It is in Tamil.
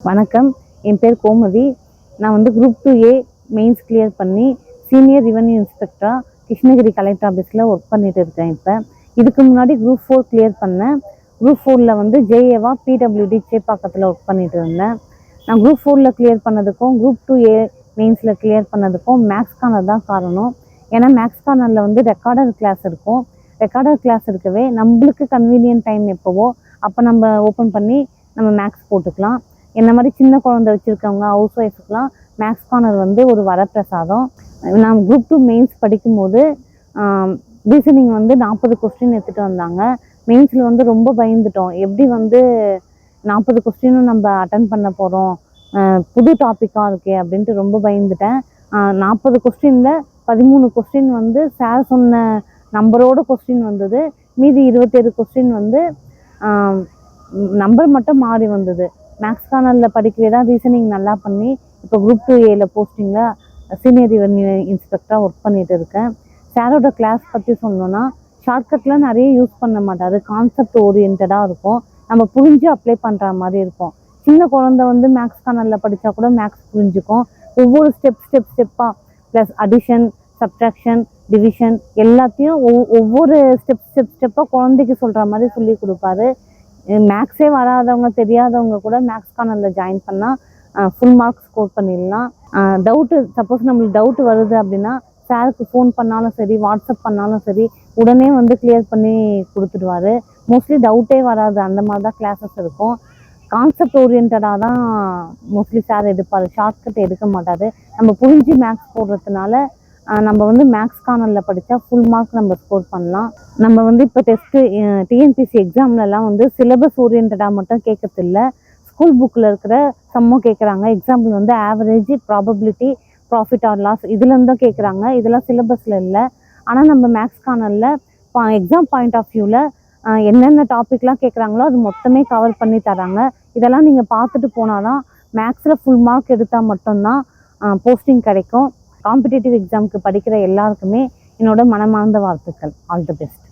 வணக்கம், என் பேர் கோமதி. நான் வந்து குரூப் 2A மெயின்ஸ் கிளியர் பண்ணி சீனியர் ரெவென்யூ இன்ஸ்பெக்டராக கிருஷ்ணகிரி கலெக்டர் ஆஃபீஸில் ஒர்க் பண்ணிட்டு இருக்கேன். இப்போ இதுக்கு முன்னாடி குரூப் 4 கிளியர் பண்ணேன். குரூப் 4ல் வந்து ஜேஏவா பிடபிள்யூடி சேப்பாக்கத்தில் ஒர்க் பண்ணிட்டு இருந்தேன். நான் குரூப் 4ல் கிளியர் பண்ணதுக்கும் குரூப் 2A மெயின்ஸில் கிளியர் பண்ணதுக்கும் மேக்ஸ் கார்னர் தான் காரணம். ஏன்னா மேக்ஸ் கார்னரில் வந்து ரெக்கார்டர் கிளாஸ் இருக்கும். ரெக்கார்டர் கிளாஸ் இருக்கவே நம்மளுக்கு கன்வீனியன்ட் டைம் எப்போவோ அப்போ நம்ம ஓப்பன் பண்ணி நம்ம மேக்ஸ் போட்டுக்கலாம். என்ன மாதிரி சின்ன குழந்தை வச்சுருக்கவங்க ஹவுஸ் ஒய்ஃபுக்கெலாம் மேக்ஸ் கார்னர் வந்து ஒரு வரப்பிரசாதம். நான் குரூப் 2 மெயின்ஸ் படிக்கும்போது ரீசனிங் வந்து 40 கொஸ்டின் எடுத்துகிட்டு வந்தாங்க. மெயின்ஸில் வந்து ரொம்ப பயந்துட்டோம். எப்படி வந்து 40 கொஸ்டினும் நம்ம அட்டன் பண்ண போகிறோம், புது டாப்பிக்காக இருக்கே அப்படின்ட்டு ரொம்ப பயந்துட்டேன். 40 கொஸ்டினில் 13 கொஸ்டின் வந்து சார் சொன்ன நம்பரோட கொஸ்டின் வந்தது. மீதி 27 கொஸ்டின் வந்து நம்பர் மட்டும் மாறி வந்தது. மேக்ஸ் கார்னரில் படிக்கவே தான் ரீசனிங் நல்லா பண்ணி இப்போ குரூப் 2Aல போஸ்டிங்கில் சீனியர் ரெவென்யூ இன்ஸ்பெக்டராக ஒர்க் பண்ணிட்டு இருக்கேன். சாரோட கிளாஸ் பற்றி சொல்லணுன்னா ஷார்ட்கட்லாம் நிறைய யூஸ் பண்ண மாட்டார். கான்செப்ட் ஓரியன்டாக இருக்கும். நம்ம புரிஞ்சு அப்ளை பண்ணுற மாதிரி இருக்கும். சின்ன குழந்தை வந்து மேக்ஸ் கார்னரில் படித்தா கூட மேக்ஸ் புரிஞ்சுக்கும். ஒவ்வொரு ஸ்டெப்பாக ப்ளஸ் அடிஷன், சப்ட்ராக்ஷன், டிவிஷன் எல்லாத்தையும் ஒவ்வொரு ஸ்டெப்பாக குழந்தைக்கு சொல்கிற மாதிரி சொல்லி கொடுப்பாரு. மேக்ஸே வராதவங்க தெரியாதவங்க கூட மேக்ஸ் கார்னரில் ஜாயின் பண்ணால் ஃபுல் மார்க்ஸ் ஸ்கோர் பண்ணிடலாம். சப்போஸ் நம்மளுக்கு டவுட்டு வருது அப்படின்னா சாருக்கு ஃபோன் பண்ணாலும் சரி, வாட்ஸ்அப் பண்ணாலும் சரி, உடனே வந்து கிளியர் பண்ணி கொடுத்துடுவார். மோஸ்ட்லி டவுட்டே வராது. அந்த மாதிரி தான் கிளாஸஸ் இருக்கும். கான்செப்ட் ஓரியன்டாக தான் மோஸ்ட்லி சார் எடுப்பார். ஷார்ட்கட் எடுக்க மாட்டார். நம்ம புரிஞ்சு மேக்ஸ் போடுறதுனால நம்ம வந்து மேக்ஸ் கார்னரில் படித்தா ஃபுல் மார்க் நம்ம ஸ்கோர் பண்ணலாம். நம்ம வந்து இப்போ டெஸ்ட்டு டிஎன்பிசி எக்ஸாம்லலாம் வந்து சிலபஸ் ஓரியன்டாக மட்டும் கேட்கறதில்ல, ஸ்கூல் புக்கில் இருக்கிற சம்மும் கேட்குறாங்க. எக்ஸாம்பிள் வந்து average, probability, profit or loss இதுலேருந்து தான் கேட்குறாங்க. இதெல்லாம் சிலபஸில் இல்லை. ஆனால் நம்ம மேக்ஸ் கார்னரில் எக்ஸாம் பாயிண்ட் ஆஃப் வியூவில் என்னென்ன டாப்பிக்லாம் கேட்குறாங்களோ அது மொத்தமே கவர் பண்ணி தராங்க. இதெல்லாம் நீங்கள் பார்த்துட்டு போனால் தான் மேக்ஸில் ஃபுல் மார்க் எடுத்தால் மட்டும்தான் போஸ்டிங் கிடைக்கும். காம்படிட்டிவ் எக்ஸாமுக்கு படிக்கிற எல்லாருக்குமே என்னோட மனமார்ந்த வாழ்த்துக்கள். All the best.